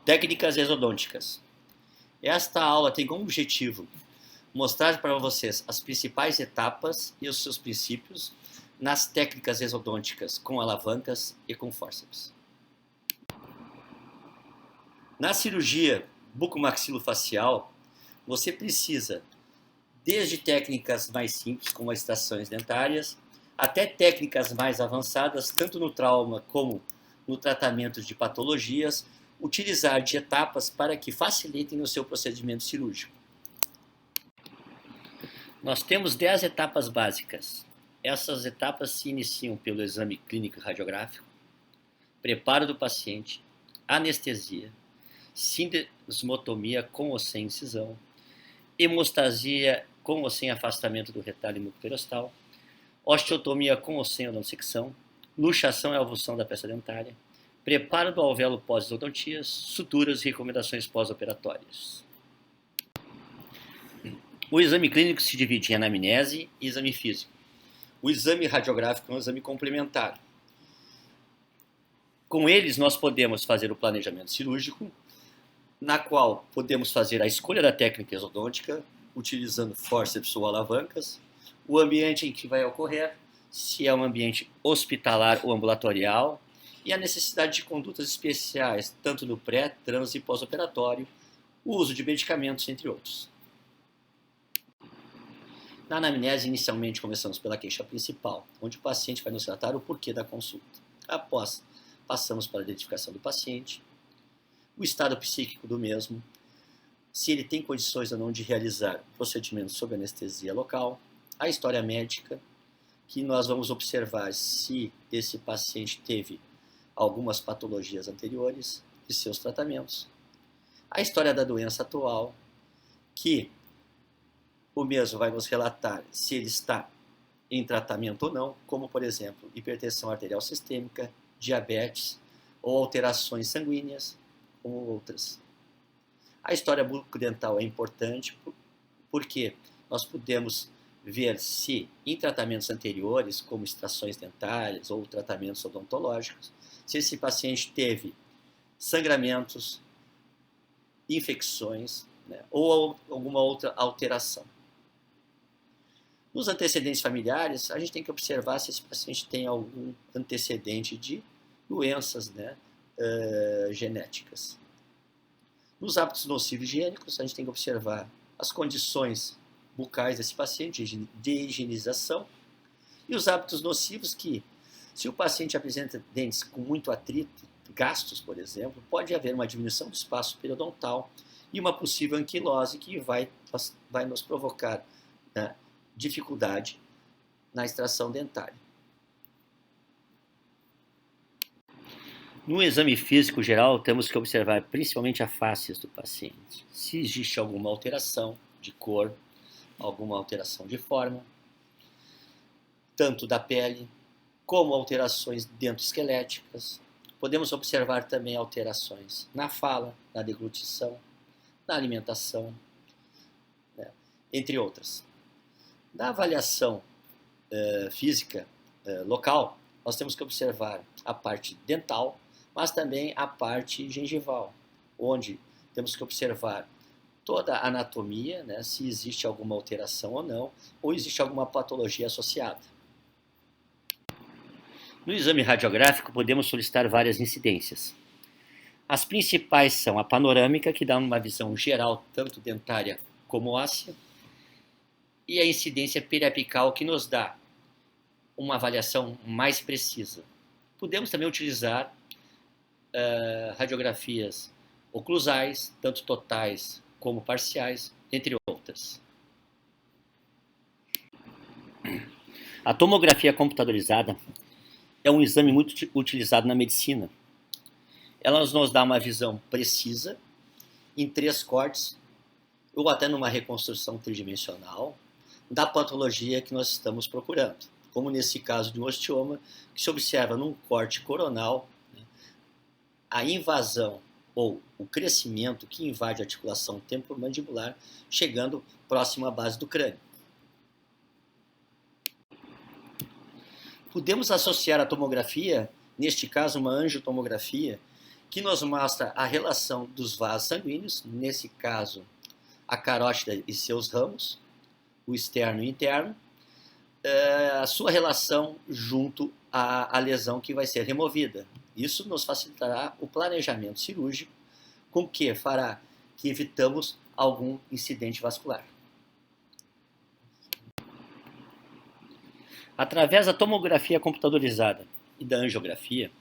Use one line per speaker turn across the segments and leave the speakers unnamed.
Técnicas exodônticas. Esta aula tem como objetivo mostrar para vocês as principais etapas e os seus princípios nas técnicas exodônticas com alavancas e com fórceps. Na cirurgia bucomaxilofacial, você precisa desde técnicas mais simples, como as extrações dentárias, até técnicas mais avançadas, tanto no trauma como no tratamento de patologias, utilizar de etapas para que facilitem o seu procedimento cirúrgico. Nós temos 10 etapas básicas. Essas etapas se iniciam pelo exame clínico radiográfico, preparo do paciente, anestesia, sindesmotomia com ou sem incisão, hemostasia com ou sem afastamento do retalho mucoperostal, osteotomia com ou sem odontosecção, luxação e avulsão da peça dentária, preparo do alvéolo pós-odontias, suturas e recomendações pós-operatórias. O exame clínico se divide em anamnese e exame físico. O exame radiográfico é um exame complementar. Com eles, nós podemos fazer o planejamento cirúrgico, na qual podemos fazer a escolha da técnica exodôntica, utilizando fórceps ou alavancas, o ambiente em que vai ocorrer, se é um ambiente hospitalar ou ambulatorial, e a necessidade de condutas especiais, tanto no pré, trans e pós-operatório, o uso de medicamentos, entre outros. Na anamnese, inicialmente, começamos pela queixa principal, onde o paciente vai nos relatar o porquê da consulta. Após, passamos para a identificação do paciente, o estado psíquico do mesmo, se ele tem condições ou não de realizar procedimentos sob anestesia local, a história médica, que nós vamos observar se esse paciente teve algumas patologias anteriores e seus tratamentos, a história da doença atual, que o mesmo vai nos relatar se ele está em tratamento ou não, como, por exemplo, hipertensão arterial sistêmica, diabetes ou alterações sanguíneas, como outras. A história bucodental é importante porque nós podemos ver se, em tratamentos anteriores, como extrações dentárias ou tratamentos odontológicos, se esse paciente teve sangramentos, infecções, né, ou alguma outra alteração. Nos antecedentes familiares, a gente tem que observar se esse paciente tem algum antecedente de doenças, né, genéticas. Nos hábitos nocivos higiênicos, a gente tem que observar as condições bucais desse paciente, de higienização, e os hábitos nocivos que, se o paciente apresenta dentes com muito atrito, gastos, por exemplo, pode haver uma diminuição do espaço periodontal e uma possível anquilose que vai nos provocar, né, dificuldade na extração dentária. No exame físico geral, temos que observar principalmente a face do paciente. Se existe alguma alteração de cor, alguma alteração de forma, tanto da pele, como alterações dento-esqueléticas. Podemos observar também alterações na fala, na deglutição, na alimentação, né, entre outras. Na avaliação física local, nós temos que observar a parte dental, mas também a parte gengival, onde temos que observar toda a anatomia, né, se existe alguma alteração ou não, ou existe alguma patologia associada. No exame radiográfico, podemos solicitar várias incidências. As principais são a panorâmica, que dá uma visão geral, tanto dentária como óssea, e a incidência periapical, que nos dá uma avaliação mais precisa. Podemos também utilizar radiografias oclusais, tanto totais como parciais, entre outras. A tomografia computadorizada é um exame muito utilizado na medicina. Ela nos dá uma visão precisa, em 3 cortes, ou até numa reconstrução tridimensional, da patologia que nós estamos procurando, como nesse caso de um osteoma, que se observa num corte coronal, né, a invasão ou o crescimento que invade a articulação temporomandibular, chegando próximo à base do crânio. Podemos associar a tomografia, neste caso uma angiotomografia, que nos mostra a relação dos vasos sanguíneos, nesse caso, a carótida e seus ramos, o externo e o interno, a sua relação junto à lesão que vai ser removida. Isso nos facilitará o planejamento cirúrgico, com que fará que evitamos algum incidente vascular. Através da tomografia computadorizada e da angiografia,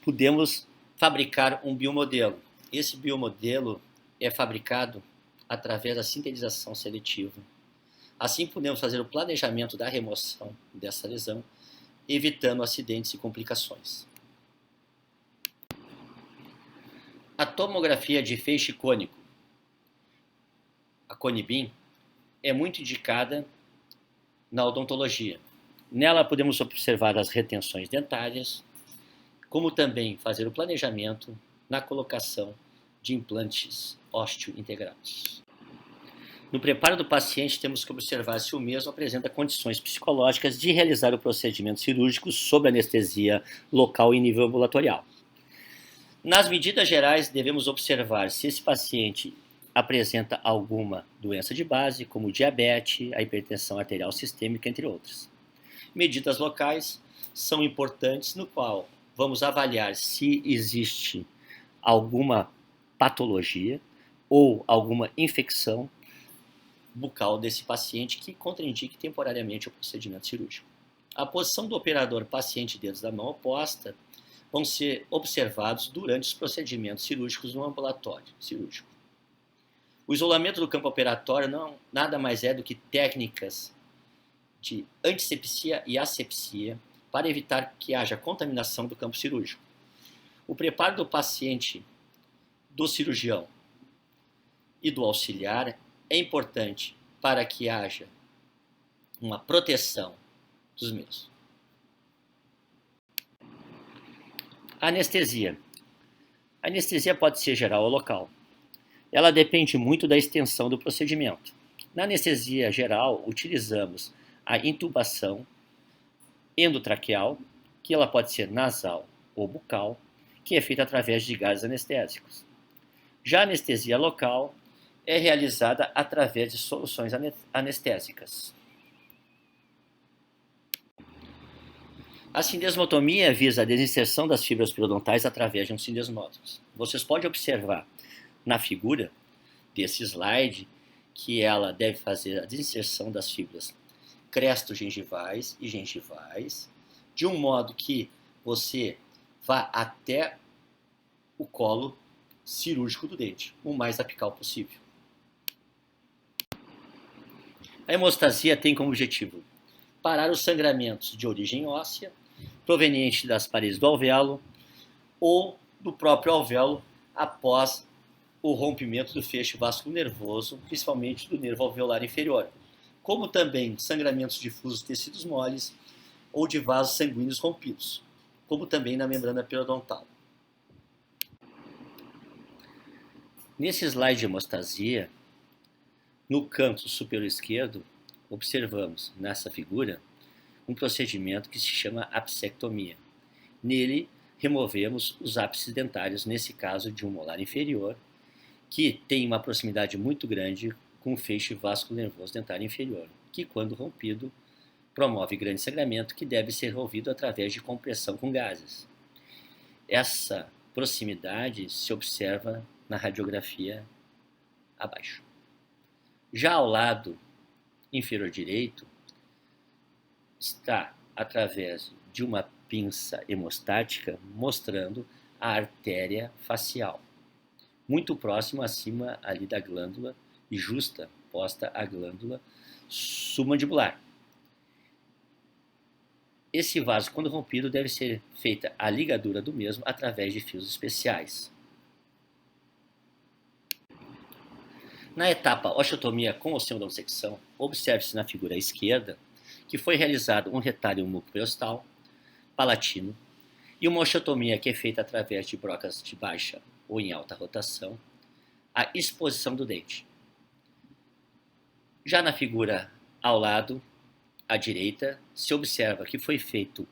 podemos fabricar um biomodelo. Esse biomodelo é fabricado através da sintetização seletiva. Assim, podemos fazer o planejamento da remoção dessa lesão, evitando acidentes e complicações. A tomografia de feixe cônico, a ConiBeam, é muito indicada na odontologia. Nela podemos observar as retenções dentárias, como também fazer o planejamento na colocação de implantes ósseo-integrados. No preparo do paciente, temos que observar se o mesmo apresenta condições psicológicas de realizar o procedimento cirúrgico sob anestesia local em nível ambulatorial. Nas medidas gerais, devemos observar se esse paciente apresenta alguma doença de base, como diabetes, a hipertensão arterial sistêmica, entre outras. Medidas locais são importantes, no qual vamos avaliar se existe alguma patologia ou alguma infecção bucal desse paciente que contraindique temporariamente o procedimento cirúrgico. A posição do operador paciente e dedos da mão oposta vão ser observados durante os procedimentos cirúrgicos no ambulatório cirúrgico. O isolamento do campo operatório nada mais é do que técnicas de antisepsia e asepsia para evitar que haja contaminação do campo cirúrgico. O preparo do paciente, do cirurgião e do auxiliar é importante para que haja uma proteção dos mesmos. Anestesia. A anestesia pode ser geral ou local. Ela depende muito da extensão do procedimento. Na anestesia geral, utilizamos a intubação endotraqueal, que ela pode ser nasal ou bucal, que é feita através de gases anestésicos. Já a anestesia local é realizada através de soluções anestésicas. A sindesmotomia visa a desinserção das fibras periodontais através de um sindesmótomo. Vocês podem observar na figura desse slide que ela deve fazer a desinserção das fibras crestogengivais e gengivais, de um modo que você vá até o colo cirúrgico do dente, o mais apical possível. A hemostasia tem como objetivo parar os sangramentos de origem óssea, proveniente das paredes do alvéolo ou do próprio alvéolo após o rompimento do feixe vasculo-nervoso, principalmente do nervo alveolar inferior, como também sangramentos difusos de tecidos moles ou de vasos sanguíneos rompidos, como também na membrana periodontal. Nesse slide de hemostasia, no canto superior esquerdo, observamos nessa figura um procedimento que se chama apsectomia. Nele, removemos os ápices dentários, nesse caso de um molar inferior, que tem uma proximidade muito grande com o feixe vasculo-nervoso dentário inferior, que, quando rompido, promove grande sangramento que deve ser resolvido através de compressão com gases. Essa proximidade se observa na radiografia abaixo. Já ao lado inferior direito, está através de uma pinça hemostática mostrando a artéria facial, muito próximo acima ali da glândula e justa posta à glândula submandibular. Esse vaso, quando rompido, deve ser feita a ligadura do mesmo através de fios especiais. Na etapa osteotomia com osteodontosecção, observe-se na figura à esquerda que foi realizado um retalho mucoperiosteal, palatino, e uma osteotomia que é feita através de brocas de baixa ou em alta rotação, a exposição do dente. Já na figura ao lado, à direita, se observa que foi feito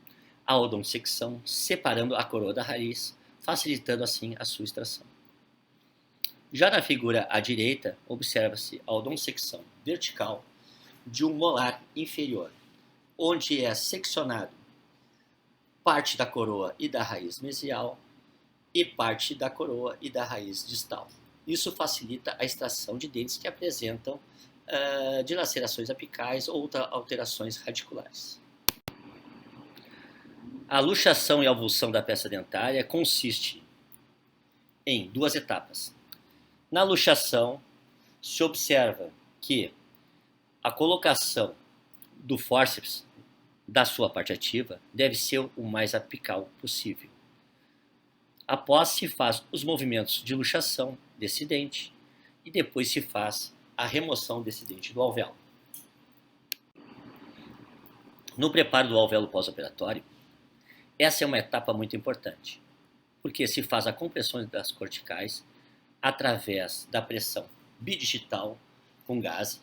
a odontosecção separando a coroa da raiz facilitando assim a sua extração. Já na figura à direita, observa-se a odontosecção vertical de um molar inferior, onde é seccionado parte da coroa e da raiz mesial e parte da coroa e da raiz distal. Isso facilita a extração de dentes que apresentam dilacerações apicais ou alterações radiculares. A luxação e avulsão da peça dentária consiste em duas etapas. Na luxação, se observa que a colocação do fórceps da sua parte ativa deve ser o mais apical possível. Após se faz os movimentos de luxação desse dente e depois se faz a remoção desse dente do alvéolo. No preparo do alvéolo pós-operatório, essa é uma etapa muito importante, porque se faz a compressão das corticais através da pressão bidigital com gaze,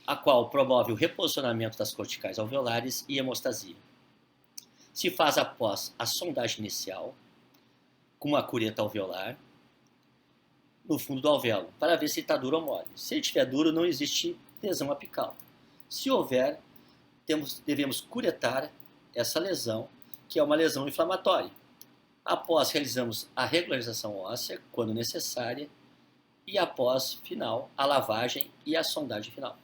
a qual promove o reposicionamento das corticais alveolares e hemostasia. Se faz após a sondagem inicial, com uma cureta alveolar, no fundo do alvéolo, para ver se está duro ou mole. Se ele estiver duro, não existe lesão apical. Se houver, devemos curetar essa lesão, que é uma lesão inflamatória. Após, realizamos a regularização óssea, quando necessária, e após, final, a lavagem e a sondagem final.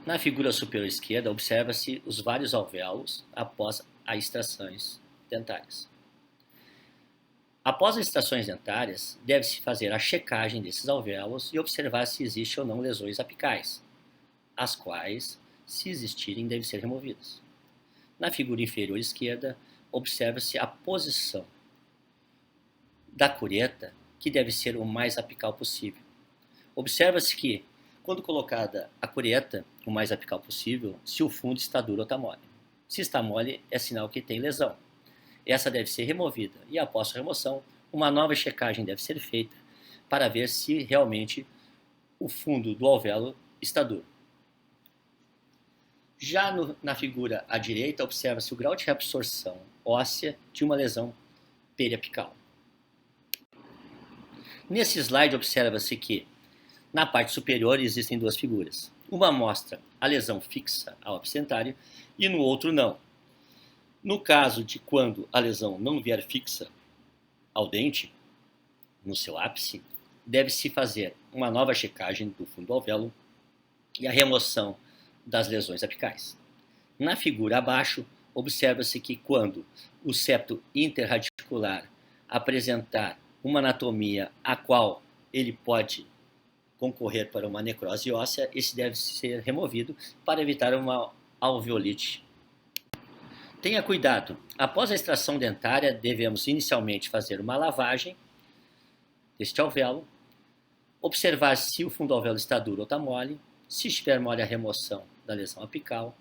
Na figura superior esquerda, observa-se os vários alvéolos após as extrações dentárias. Após as extrações dentárias, deve-se fazer a checagem desses alvéolos e observar se existe ou não lesões apicais, as quais, se existirem, devem ser removidas. Na figura inferior esquerda, observa-se a posição da cureta, que deve ser o mais apical possível. Observa-se que, quando colocada a cureta o mais apical possível, se o fundo está duro ou está mole. Se está mole, é sinal que tem lesão. Essa deve ser removida e, após a remoção, uma nova checagem deve ser feita para ver se realmente o fundo do alvéolo está duro. Já na figura à direita, observa-se o grau de reabsorção óssea de uma lesão periapical. Nesse slide, observa-se que, na parte superior, existem duas figuras. Uma mostra a lesão fixa ao ápice dentário e no outro não. No caso de quando a lesão não vier fixa ao dente, no seu ápice, deve-se fazer uma nova checagem do fundo do alvéolo e a remoção das lesões apicais. Na figura abaixo, observa-se que quando o septo interradicular apresentar uma anatomia a qual ele pode concorrer para uma necrose óssea, esse deve ser removido para evitar uma alveolite. Tenha cuidado, após a extração dentária, devemos inicialmente fazer uma lavagem deste alvéolo, observar se o fundo do alvéolo está duro ou está mole, se estiver mole, a remoção da lesão apical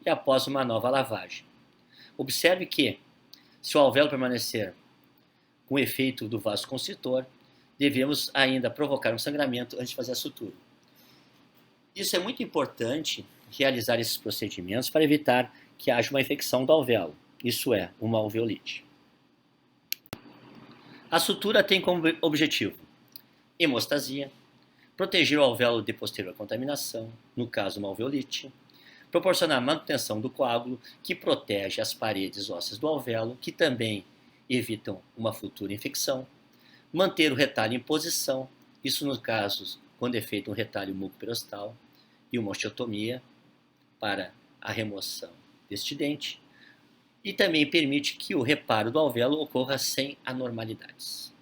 e após uma nova lavagem. Observe que, se o alvéolo permanecer com o efeito do vasoconstritor, devemos ainda provocar um sangramento antes de fazer a sutura. Isso é muito importante, realizar esses procedimentos para evitar que haja uma infecção do alvéolo, isso é, uma alveolite. A sutura tem como objetivo hemostasia, proteger o alvéolo de posterior contaminação, no caso uma alveolite, proporcionar manutenção do coágulo, que protege as paredes ósseas do alvéolo, que também evitam uma futura infecção, manter o retalho em posição, isso nos casos quando é feito um retalho mucoperostal e uma osteotomia para a remoção deste dente, e também permite que o reparo do alvéolo ocorra sem anormalidades.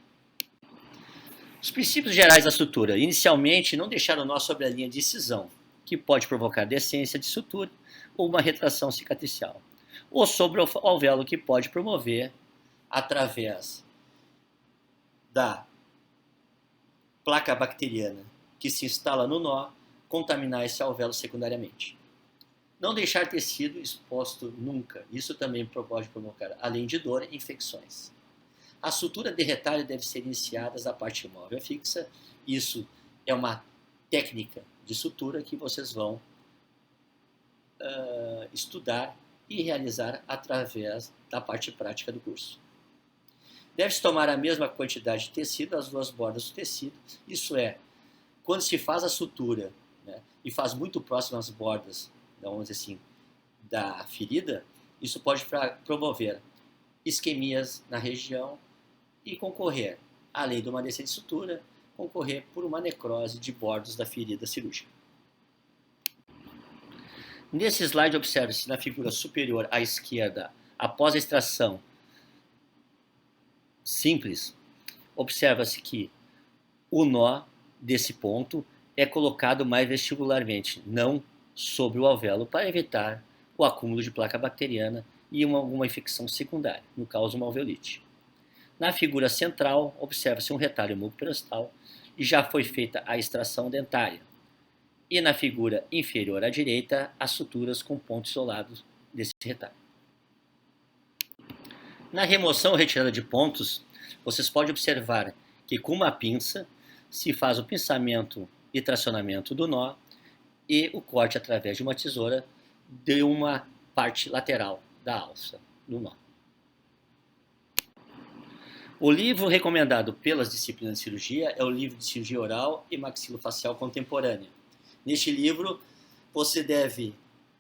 Os princípios gerais da sutura. Inicialmente, não deixar o nó sobre a linha de incisão, que pode provocar descência de sutura ou uma retração cicatricial, ou sobre o alvéolo, que pode promover, através da placa bacteriana que se instala no nó, contaminar esse alvéolo secundariamente. Não deixar tecido exposto nunca. Isso também pode provocar, além de dor, infecções. A sutura de retalho deve ser iniciada da parte móvel fixa. Isso é uma técnica de sutura que vocês vão estudar e realizar através da parte prática do curso. Deve-se tomar a mesma quantidade de tecido às duas bordas do tecido, isso é, quando se faz a sutura, né, e faz muito próximo às bordas, vamos dizer assim, da ferida, isso pode promover isquemias na região e concorrer, além de uma descida de sutura, concorrer por uma necrose de bordos da ferida cirúrgica. Nesse slide, observe-se na figura superior à esquerda, após a extração simples, observa-se que o nó desse ponto é colocado mais vestibularmente, não sobre o alvéolo, para evitar o acúmulo de placa bacteriana e alguma infecção secundária, no caso uma alveolite. Na figura central, observa-se um retalho mucoperostal e já foi feita a extração dentária. E na figura inferior à direita, as suturas com pontos isolados desse retalho. Na remoção ou retirada de pontos, vocês podem observar que com uma pinça se faz o pinçamento e tracionamento do nó e o corte através de uma tesoura de uma parte lateral da alça do nó. O livro recomendado pelas disciplinas de cirurgia é o livro de cirurgia oral e maxilofacial contemporânea. Neste livro, você deve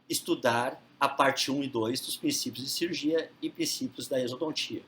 estudar a parte 1 e 2 dos princípios de cirurgia e princípios da exodontia.